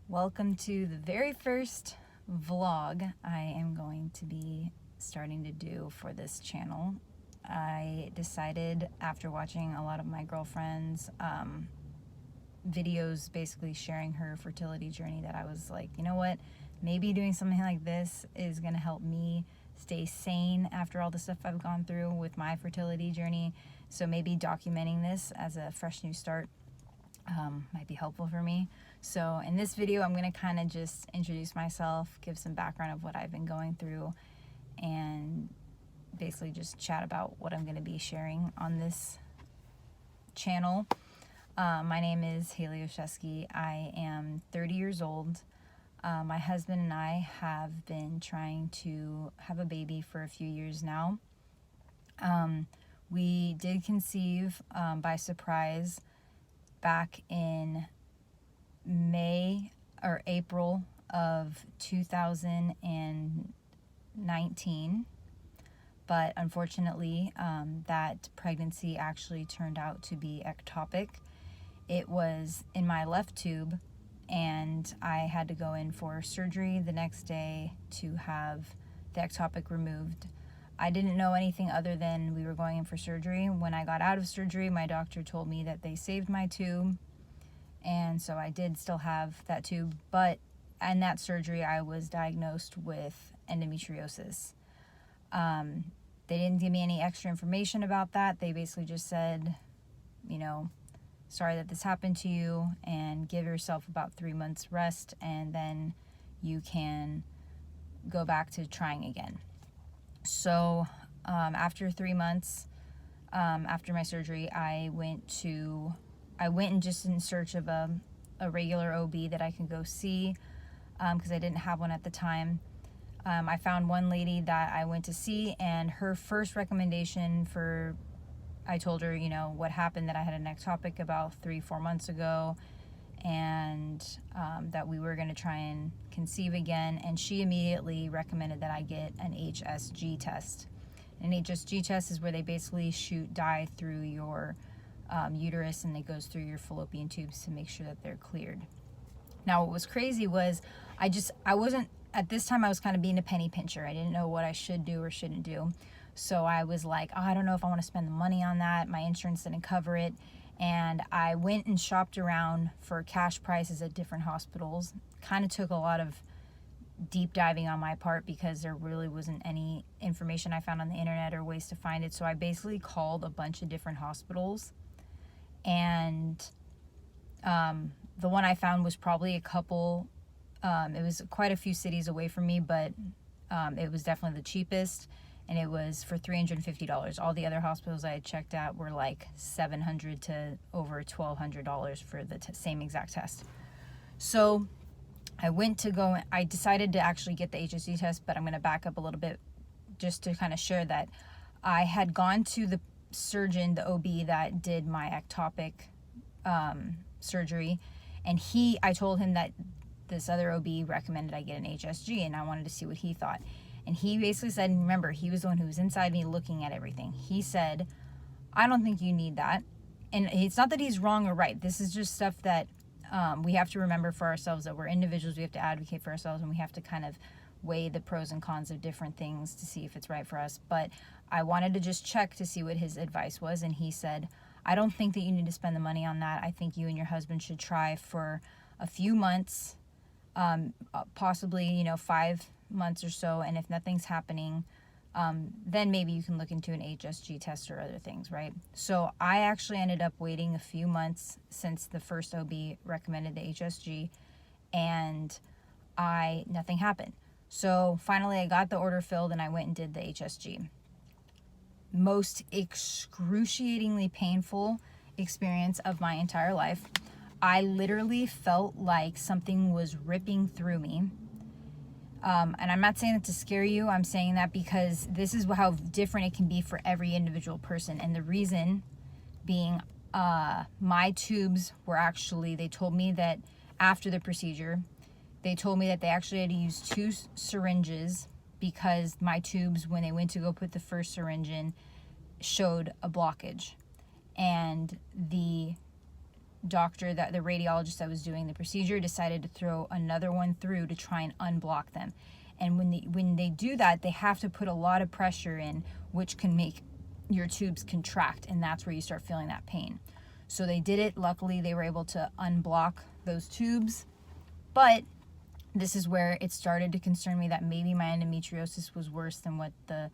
Welcome to the very first vlog I am going to be starting to do for this channel. I decided after watching a lot of my girlfriend's videos basically sharing her fertility journey that I was like, you know what, maybe doing something like this is going to help me stay sane after all the stuff I've gone through with my fertility journey. So maybe documenting this as a fresh new start might be helpful for me. So in this video, I'm going to kind of just introduce myself, give some background of what I've been going through, and basically just chat about what I'm going to be sharing on this channel. My name is HSG. I am 30 years old. My husband and I have been trying to have a baby for a few years now. We did conceive by surprise back in May or April of 2019, but unfortunately that pregnancy actually turned out to be ectopic. It was in my left tube, and I had to go in for surgery the next day to have the ectopic removed. I didn't know anything other than we were going in for surgery. When I got out of surgery, my doctor told me that they saved my tube, and so I did still have that tube, but in that surgery I was diagnosed with endometriosis. They didn't give me any extra information about that. They basically just said, you know, sorry that this happened to you, and give yourself about 3 months rest, and then you can go back to trying again. So after 3 months after my surgery, I went and just in search of a regular OB that I can go see, because I didn't have one at the time. I found one lady that I went to see, and her first recommendation I told her, you know, what happened, that I had an ectopic about 3-4 months ago, and that we were going to try and conceive again, and she immediately recommended that I get an HSG test. An HSG test is where they basically shoot dye through your uterus, and it goes through your fallopian tubes to make sure that they're cleared. Now, what was crazy was I wasn't, at this time I was kind of being a penny pincher. I didn't know what I should do or shouldn't do. So I was like, oh, I don't know if I want to spend the money on that. My insurance didn't cover it. And I went and shopped around for cash prices at different hospitals. Kind of took a lot of deep diving on my part, because there really wasn't any information I found on the internet or ways to find it. So I basically called a bunch of different hospitals, and the one I found was probably it was quite a few cities away from me, but it was definitely the cheapest, and it was for $350. All the other hospitals I had checked out were like $700 to over $1,200 for the same exact test. So I decided to actually get the HSG test, but I'm going to back up a little bit just to kind of share that I had gone to the surgeon, the OB that did my ectopic surgery, and I told him that this other OB recommended I get an HSG, and I wanted to see what he thought. And he basically said, remember, he was the one who was inside me looking at everything. He said, I don't think you need that. And it's not that he's wrong or right. This is just stuff that we have to remember for ourselves, that we're individuals. We have to advocate for ourselves, and we have to kind of weigh the pros and cons of different things to see if it's right for us. But I wanted to just check to see what his advice was. And he said, I don't think that you need to spend the money on that. I think you and your husband should try for a few months, possibly, 5 months or so, and if nothing's happening, then maybe you can look into an HSG test or other things, right? So I actually ended up waiting a few months since the first OB recommended the HSG, and nothing happened. So finally I got the order filled, and I went and did the HSG. Most excruciatingly painful experience of my entire life. I literally felt like something was ripping through me. And I'm not saying that to scare you. I'm saying that because this is how different it can be for every individual person. And the reason being, my tubes were actually, they told me that after the procedure, they told me that they actually had to use 2 syringes, because my tubes, when they went to go put the first syringe in, showed a blockage. And the doctor, that the radiologist that was doing the procedure, decided to throw another one through to try and unblock them. And when they do that, they have to put a lot of pressure in, which can make your tubes contract, and that's where you start feeling that pain. So they did it. Luckily, they were able to unblock those tubes. But this is where it started to concern me that maybe my endometriosis was worse than what the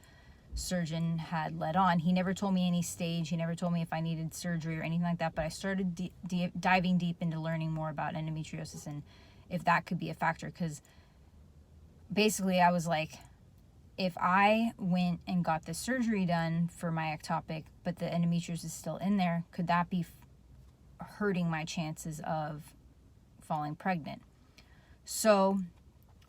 surgeon had led on. He never told me any stage. He never told me if I needed surgery or anything like that. But I started diving deep into learning more about endometriosis and if that could be a factor. Because basically I was like, if I went and got the surgery done for my ectopic, but the endometriosis is still in there, could that be hurting my chances of falling pregnant? So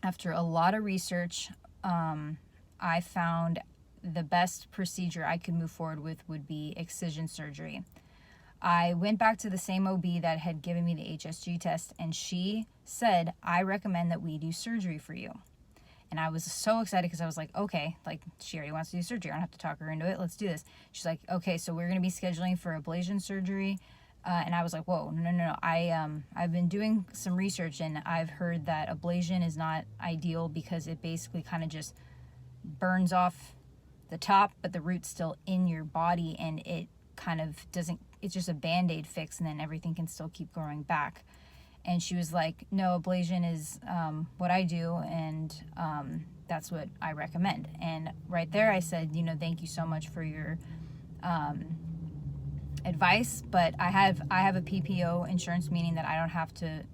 after a lot of research, I found the best procedure I could move forward with would be excision surgery. I went back to the same OB that had given me the HSG test, and she said, I recommend that we do surgery for you. And I was so excited because I was like, okay, like she already wants to do surgery. I don't have to talk her into it. Let's do this. She's like, okay, so we're going to be scheduling for ablation surgery. And I was like, whoa, no. I've been doing some research, and I've heard that ablation is not ideal because it basically kind of just burns off the top, but the root's still in your body, and it kind of doesn't, it's just a Band-Aid fix, and then everything can still keep growing back. And she was like, no, ablation is what I do, and that's what I recommend. And right there I said, thank you so much for your advice, but I have a PPO insurance, meaning that I don't have to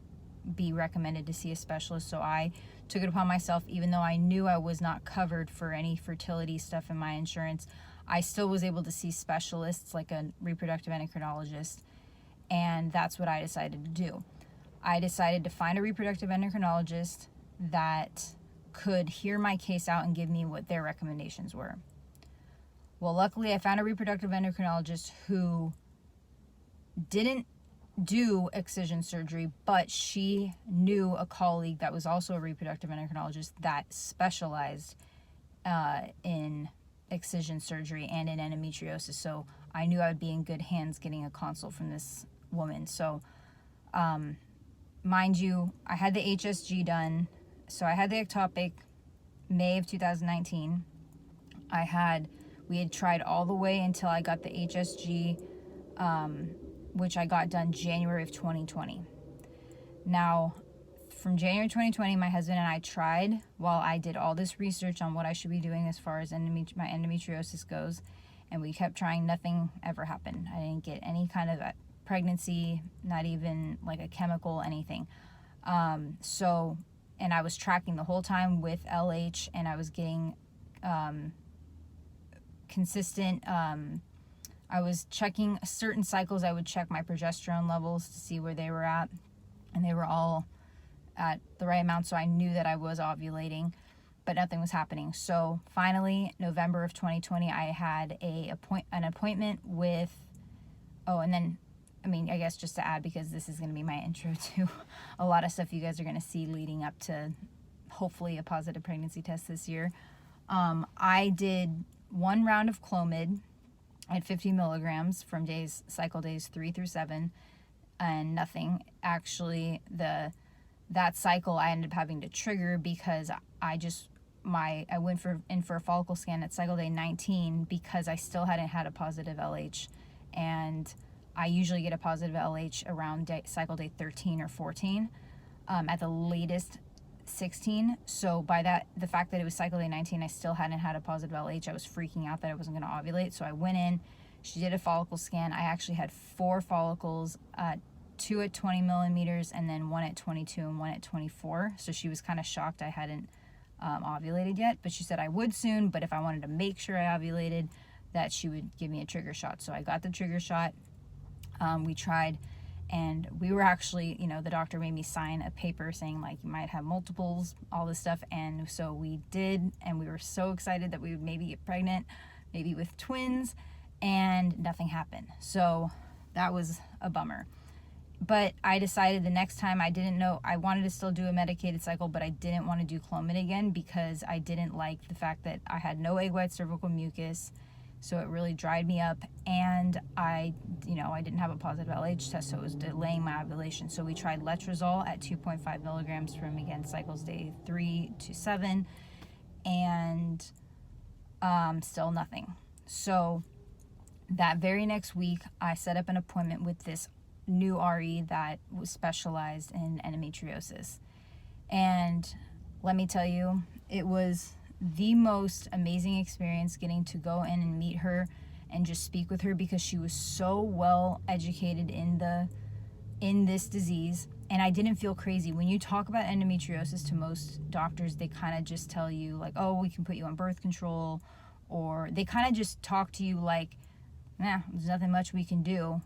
be recommended to see a specialist. So I took it upon myself, even though I knew I was not covered for any fertility stuff in my insurance, I still was able to see specialists like a reproductive endocrinologist, and that's what I decided to do. I decided to find a reproductive endocrinologist that could hear my case out and give me what their recommendations were. Well, luckily I found a reproductive endocrinologist who didn't do excision surgery, but she knew a colleague that was also a reproductive endocrinologist that specialized in excision surgery and in endometriosis. So I knew I would be in good hands getting a consult from this woman. So mind you, I had the HSG done. So I had the ectopic May of 2019. We had tried all the way until I got the HSG, which I got done January of 2020. Now, from January 2020, my husband and I tried, while I did all this research on what I should be doing as far as my endometriosis goes, and we kept trying, nothing ever happened. I didn't get any kind of pregnancy, not even like a chemical, anything. And I was tracking the whole time with LH, and I was getting consistent. I was checking certain cycles. I would check my progesterone levels to see where they were at, and they were all at the right amount, so I knew that I was ovulating, but nothing was happening. So finally, November of 2020, I had an appointment with, and then, I guess just to add, because this is going to be my intro to a lot of stuff you guys are going to see leading up to hopefully a positive pregnancy test this year. I did one round of Clomid at 50 milligrams from cycle days 3 through 7, and nothing. Actually, that cycle I ended up having to trigger because I went in for a follicle scan at cycle day 19 because I still hadn't had a positive LH, and I usually get a positive LH around cycle day 13 or 14, at the latest 16. So by that, the fact that it was cycle day 19, I still hadn't had a positive LH. I was freaking out that I wasn't going to ovulate. So I went in, she did a follicle scan. I actually had 4 follicles, 2 at 20 millimeters, and then 1 at 22 and 1 at 24. So she was kind of shocked I hadn't ovulated yet, but she said I would soon, but if I wanted to make sure I ovulated, that she would give me a trigger shot. So I got the trigger shot. We tried, and we were actually, the doctor made me sign a paper saying like you might have multiples, all this stuff, and so we did, and we were so excited that we would maybe get pregnant, maybe with twins, and nothing happened. So that was a bummer. But I decided the next time, I didn't know, I wanted to still do a medicated cycle, but I didn't want to do Clomid again because I didn't like the fact that I had no egg white cervical mucus, So it really dried me up, and I didn't have a positive LH test, so it was delaying my ovulation. So we tried letrozole at 2.5 milligrams from, again, cycles day 3 to 7, and still nothing. So that very next week, I set up an appointment with this new RE that was specialized in endometriosis. And let me tell you, it was the most amazing experience getting to go in and meet her and just speak with her, because she was so well educated in this disease. And I didn't feel crazy. When you talk about endometriosis to most doctors, they kind of just tell you like, oh, we can put you on birth control, or they kind of just talk to you like, nah, there's nothing much we can do,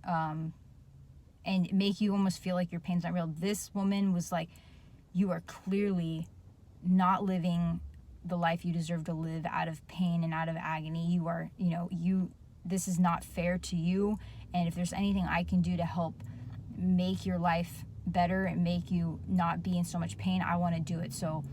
and make you almost feel like your pain's not real. This woman was like, you are clearly not living the life you deserve to live, out of pain and out of agony. You are, this is not fair to you. And if there's anything I can do to help make your life better and make you not be in so much pain, I want to do it. So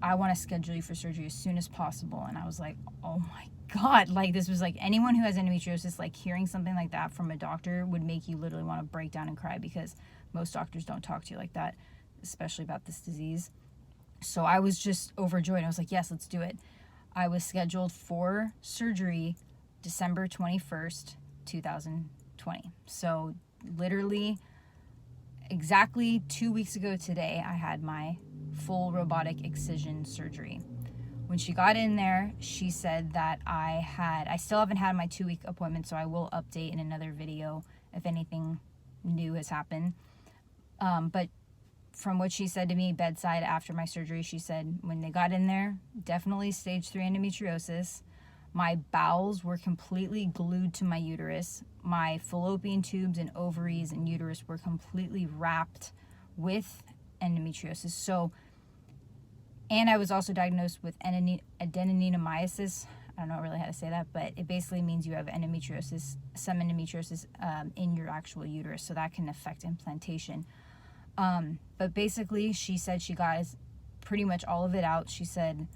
I want to schedule you for surgery as soon as possible. And I was like, oh my God, like this was like, anyone who has endometriosis, like hearing something like that from a doctor would make you literally want to break down and cry, because most doctors don't talk to you like that, especially about this disease. So I was just overjoyed. I was like, yes, let's do it. I was scheduled for surgery December 21st, 2020. So literally exactly 2 weeks ago today, I had my full robotic excision surgery. When she got in there, she said that I still haven't had my 2-week appointment, so I will update in another video if anything new has happened. But from what she said to me bedside after my surgery, she said when they got in there, definitely stage 3 endometriosis. My bowels were completely glued to my uterus. My fallopian tubes and ovaries and uterus were completely wrapped with endometriosis. So, and I was also diagnosed with adenomyosis. I don't know really how to say that, but it basically means you have endometriosis, some endometriosis in your actual uterus. So that can affect implantation. But basically, she said she got pretty much all of it out. She said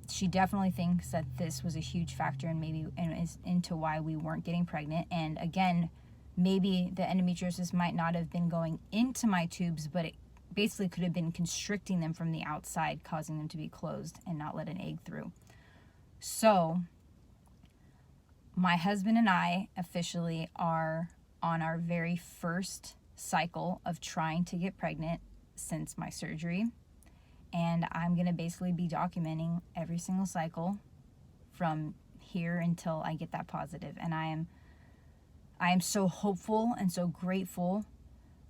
she definitely thinks that this was a huge factor into why we weren't getting pregnant. And again, maybe the endometriosis might not have been going into my tubes, but it basically could have been constricting them from the outside, causing them to be closed and not let an egg through. So my husband and I officially are on our very first cycle of trying to get pregnant since my surgery, and I'm going to basically be documenting every single cycle from here until I get that positive. And I am so hopeful and so grateful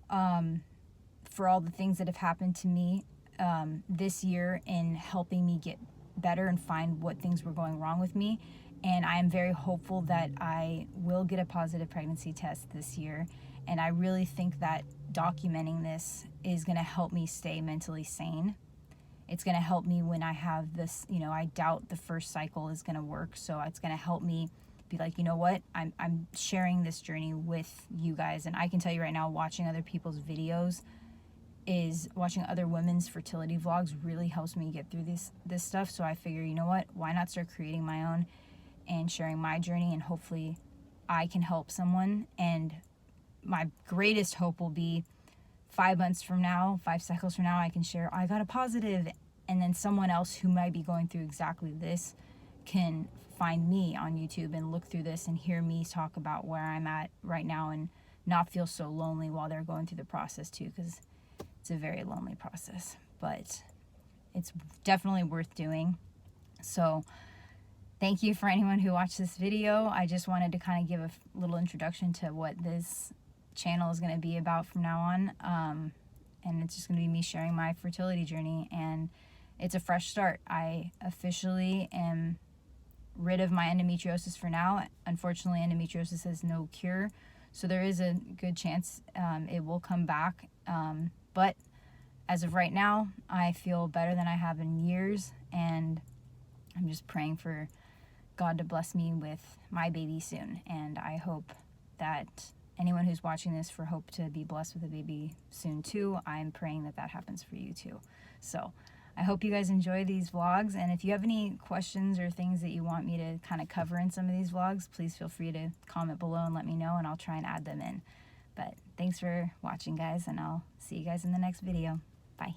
for all the things that have happened to me this year in helping me get better and find what things were going wrong with me. And I am very hopeful that I will get a positive pregnancy test this year. And I really think that documenting this is going to help me stay mentally sane. It's going to help me when I have this, I doubt the first cycle is going to work. So it's going to help me be like, you know what, I'm sharing this journey with you guys. And I can tell you right now, watching other people's videos, watching other women's fertility vlogs really helps me get through this stuff. So I figure, you know what, why not start creating my own and sharing my journey, and hopefully I can help someone. And my greatest hope will be 5 months from now, 5 cycles from now, I can share, I got a positive, and then someone else who might be going through exactly this can find me on YouTube and look through this and hear me talk about where I'm at right now and not feel so lonely while they're going through the process too, because it's a very lonely process, but it's definitely worth doing. So thank you for anyone who watched this video. I just wanted to kind of give a little introduction to what this channel is going to be about from now on. And it's just going to be me sharing my fertility journey, and it's a fresh start. I officially am rid of my endometriosis for now. Unfortunately, endometriosis has no cure, so there is a good chance it will come back. But as of right now, I feel better than I have in years, and I'm just praying for God to bless me with my baby soon. And I hope that anyone who's watching this hope to be blessed with a baby soon too, I'm praying that happens for you too. So I hope you guys enjoy these vlogs, and if you have any questions or things that you want me to kind of cover in some of these vlogs, please feel free to comment below and let me know, and I'll try and add them in. But thanks for watching, guys, and I'll see you guys in the next video. Bye.